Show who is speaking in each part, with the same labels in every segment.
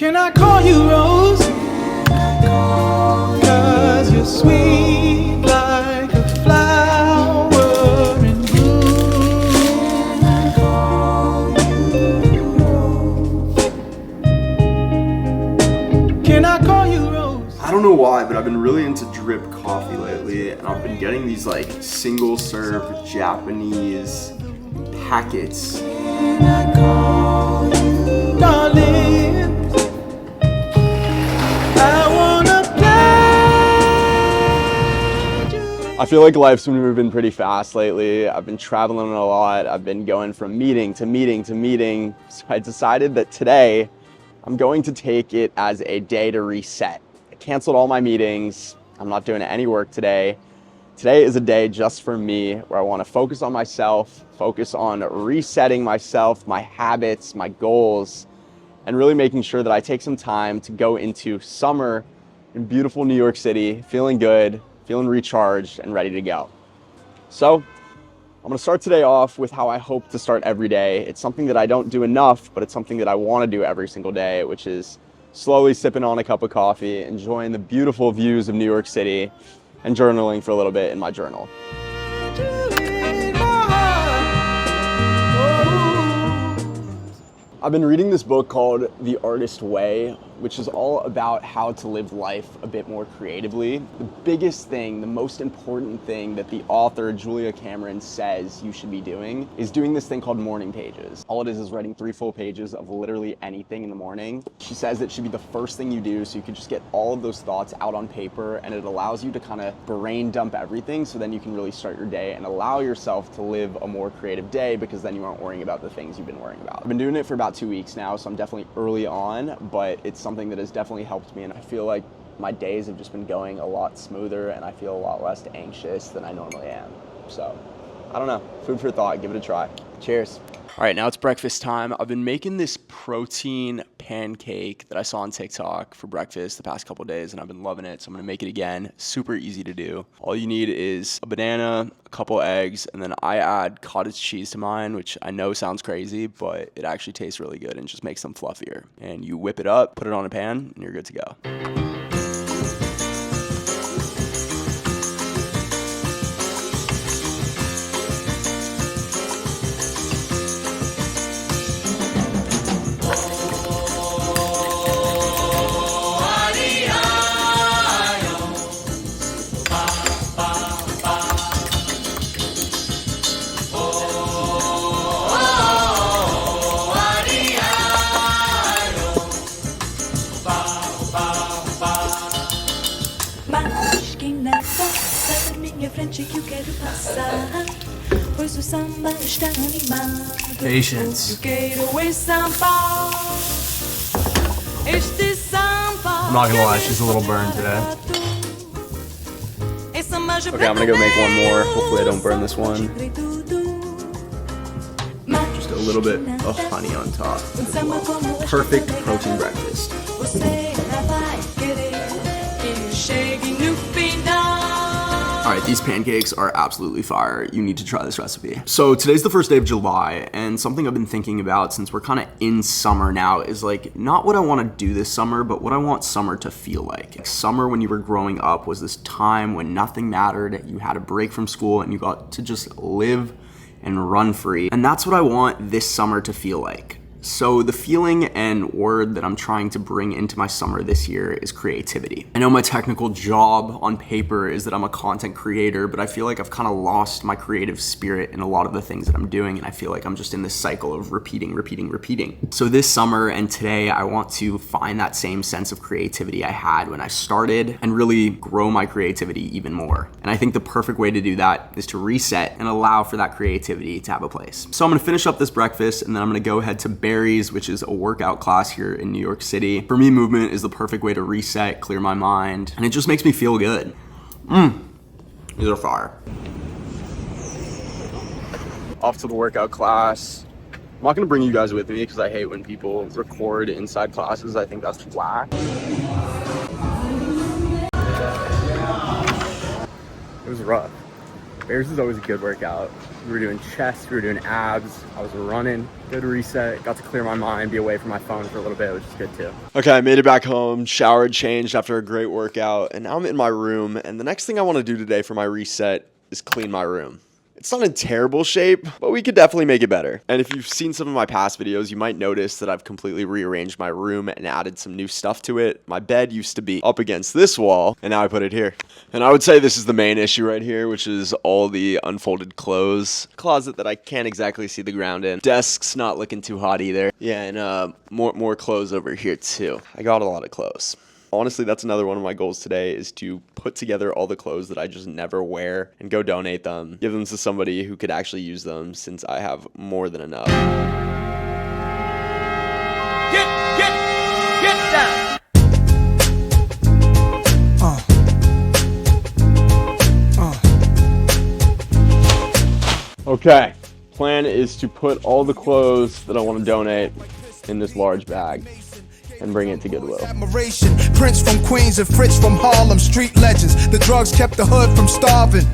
Speaker 1: Can I call you Rose? 'Cause you're sweet like a flower in bloom. Can I call you Rose?
Speaker 2: I don't know why, but I've been really into drip coffee lately, and I've been getting these like single serve Japanese packets.
Speaker 1: Can I call you darling? I wanna play you.
Speaker 2: I feel like life's been moving pretty fast lately. I've been traveling a lot. I've been going from meeting to meeting to meeting. So I decided that today I'm going to take it as a day to reset. I canceled all my meetings. I'm not doing any work today. Today is a day just for me where I want to focus on myself, focus on resetting myself, my habits, my goals, and really making sure that I take some time to go into summer in beautiful New York City, feeling good, feeling recharged, and ready to go. So I'm gonna start today off with how I hope to start every day. It's something that I don't do enough, but it's something that I wanna do every single day, which is slowly sipping on a cup of coffee, enjoying the beautiful views of New York City, and journaling for a little bit in my journal. I've been reading this book called The Artist Way, which is all about how to live life a bit more creatively. The biggest thing, the most important thing that the author, Julia Cameron, says you should be doing is doing this thing called morning pages. All it is writing 3 full pages of literally anything in the morning. She says it should be the first thing you do so you can just get all of those thoughts out on paper, and it allows you to kind of brain dump everything so then you can really start your day and allow yourself to live a more creative day, because then you aren't worrying about the things you've been worrying about. I've been doing it for about 2 weeks now, so I'm definitely early on, but it's something that has definitely helped me, and I feel like my days have just been going a lot smoother and I feel a lot less anxious than I normally am. So, I don't know, food for thought, give it a try. Cheers. All right, now it's breakfast time. I've been making this protein pancake that I saw on TikTok for breakfast the past couple of days, and I've been loving it, so I'm gonna make it again. Super easy to do. All you need is a banana, a couple eggs, and then I add cottage cheese to mine, which I know sounds crazy, but it actually tastes really good and just makes them fluffier. And you whip it up, put it on a pan, and you're good to go.
Speaker 3: Patience. I'm not gonna lie, she's a little burned today.
Speaker 2: Okay, I'm gonna go make one more. Hopefully I don't burn this one. Just a little bit of honey on top as well. Perfect protein breakfast. All right, these pancakes are absolutely fire. You need to try this recipe. So today's the first day of July, and something I've been thinking about since we're kind of in summer now is like not what I want to do this summer, but what I want summer to feel like. Summer when you were growing up was this time when nothing mattered. You had a break from school and you got to just live and run free. And that's what I want this summer to feel like. So the feeling and word that I'm trying to bring into my summer this year is creativity. I know my technical job on paper is that I'm a content creator, but I feel like I've kind of lost my creative spirit in a lot of the things that I'm doing, and I feel like I'm just in this cycle of repeating. So this summer and today, I want to find that same sense of creativity I had when I started and really grow my creativity even more. And I think the perfect way to do that is to reset and allow for that creativity to have a place. So I'm gonna finish up this breakfast and then I'm gonna go ahead to Barry's, which is a workout class here in New York City. For me, movement is the perfect way to reset, clear my mind, and it just makes me feel good. These are fire. Off to the workout class. I'm not gonna bring you guys with me because I hate when people record inside classes. I think that's whack. It was rough. Bears is always a good workout. We were doing chest, we were doing abs, I was running. Good reset, got to clear my mind, be away from my phone for a little bit, which is good too. Okay, I made it back home, showered, changed after a great workout, and now I'm in my room. And the next thing I want to do today for my reset is clean my room. It's not in terrible shape, but we could definitely make it better. And if you've seen some of my past videos, you might notice that I've completely rearranged my room and added some new stuff to it. My bed used to be up against this wall, and now I put it here. And I would say this is the main issue right here, which is all the unfolded clothes. Closet that I can't exactly see the ground in. Desk's not looking too hot either. Yeah, and more clothes over here too. I got a lot of clothes. Honestly, that's another one of my goals today, is to put together all the clothes that I just never wear and go donate them, give them to somebody who could actually use them, since I have more than enough.
Speaker 1: Get down.
Speaker 2: Okay, plan is to put all the clothes that I want to donate in this large bag and bring it to Goodwill.
Speaker 4: Admiration, Prince from Queens and Fritz from Harlem, street legends. The drugs kept the hood from starving.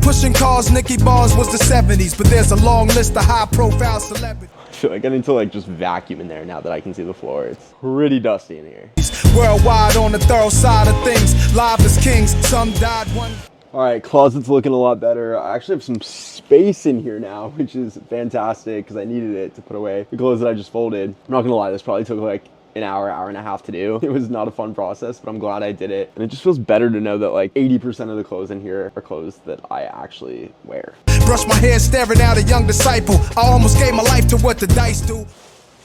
Speaker 4: Pushing cars, Nicky Bars was the 70s, but there's a long list of high-profile celebrities.
Speaker 2: I feel like I need to just vacuum in there now that I can see the floor. It's pretty dusty in here.
Speaker 4: Worldwide on the thorough side of things, live as kings, some died one.
Speaker 2: All right, closet's looking a lot better. I actually have some space in here now, which is fantastic because I needed it to put away the clothes that I just folded. I'm not gonna lie, this probably took like an hour and a half to do. It was not a fun process, but I'm glad I did it. And it just feels better to know that like 80% of the clothes in here are clothes that I actually wear.
Speaker 4: Brush my hair staring at a young disciple. I almost gave my life to what the dice do.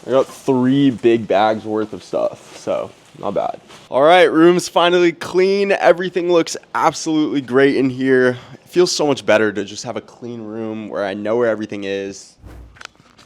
Speaker 2: I got 3 big bags worth of stuff, so not bad. All right, room's finally clean. Everything looks absolutely great in here. It feels so much better to just have a clean room where I know where everything is.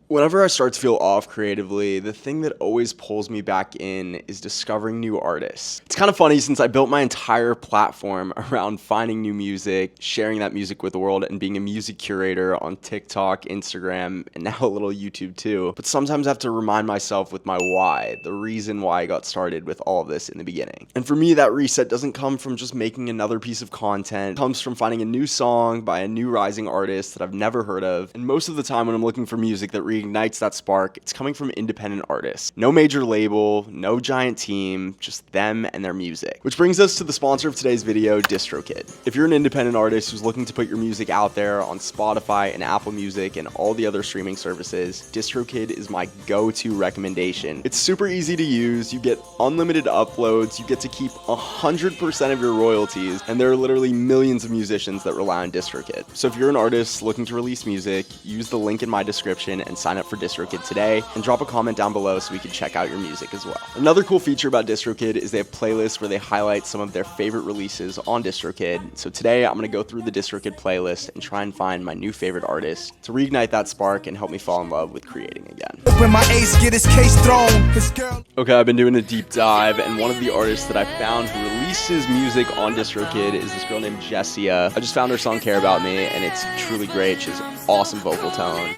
Speaker 2: Whenever I start to feel off creatively, the thing that always pulls me back in is discovering new artists. It's kind of funny, since I built my entire platform around finding new music, sharing that music with the world, and being a music curator on TikTok, Instagram, and now a little YouTube too. But sometimes I have to remind myself with my why, the reason why I got started with all of this in the beginning. And for me, that reset doesn't come from just making another piece of content. It comes from finding a new song by a new rising artist that I've never heard of. And most of the time when I'm looking for music that ignites that spark, it's coming from independent artists. No major label, no giant team, just them and their music. Which brings us to the sponsor of today's video, DistroKid. If you're an independent artist who's looking to put your music out there on Spotify and Apple Music and all the other streaming services, DistroKid is my go-to recommendation. It's super easy to use, you get unlimited uploads, you get to keep 100% of your royalties, and there are literally millions of musicians that rely on DistroKid. So if you're an artist looking to release music, use the link in my description and sign up for DistroKid today, and drop a comment down below so we can check out your music as well. Another cool feature about DistroKid is they have playlists where they highlight some of their favorite releases on DistroKid. So today I'm going to go through the DistroKid playlist and try and find my new favorite artist to reignite that spark and help me fall in love with creating again.
Speaker 4: When my ace get his case thrown, his girl.
Speaker 2: Okay, I've been doing a deep dive, and one of the artists that I found who releases music on DistroKid is this girl named Jessia. I just found her song Care About Me, and it's truly great. She has an awesome vocal tone.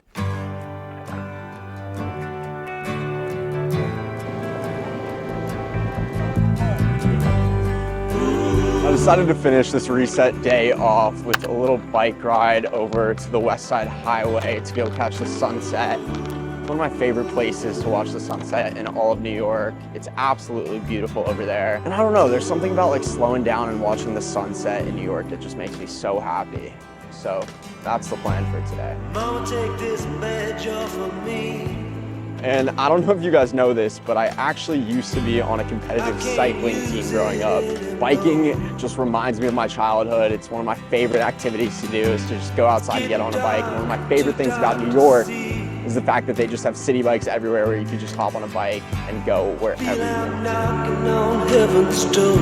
Speaker 2: I decided to finish this reset day off with a little bike ride over to the West Side Highway to go catch the sunset. One of my favorite places to watch the sunset in all of New York. It's absolutely beautiful over there. And I don't know, there's something about like slowing down and watching the sunset in New York that just makes me so happy. So that's the plan for today. Mama, take this badge off of me. And I don't know if you guys know this, but I actually used to be on a competitive cycling team growing up. Biking just reminds me of my childhood. It's one of my favorite activities to do, is to just go outside and get on a bike. And one of my favorite things about New York is the fact that they just have city bikes everywhere where you can just hop on a bike and go wherever you want. Knocking on heaven's door.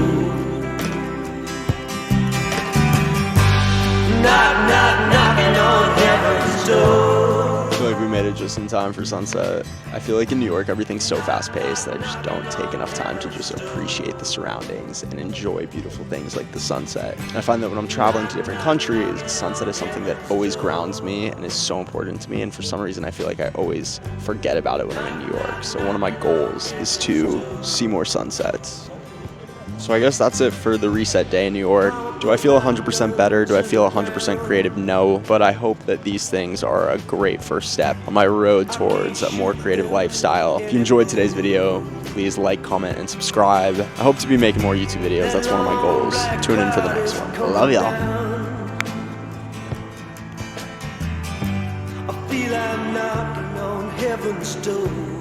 Speaker 2: Knocking on heaven's door. I feel like we made it just in time for sunset. I feel like in New York, everything's so fast-paced that I just don't take enough time to just appreciate the surroundings and enjoy beautiful things like the sunset. And I find that when I'm traveling to different countries, the sunset is something that always grounds me and is so important to me. And for some reason, I feel like I always forget about it when I'm in New York. So one of my goals is to see more sunsets. So I guess that's it for the reset day in New York. Do I feel 100% better? Do I feel 100% creative? No, but I hope that these things are a great first step on my road towards a more creative lifestyle. If you enjoyed today's video, please like, comment, and subscribe. I hope to be making more YouTube videos. That's one of my goals. Tune in for the next one. I love y'all.
Speaker 1: I feel I'm knocking on heaven's door.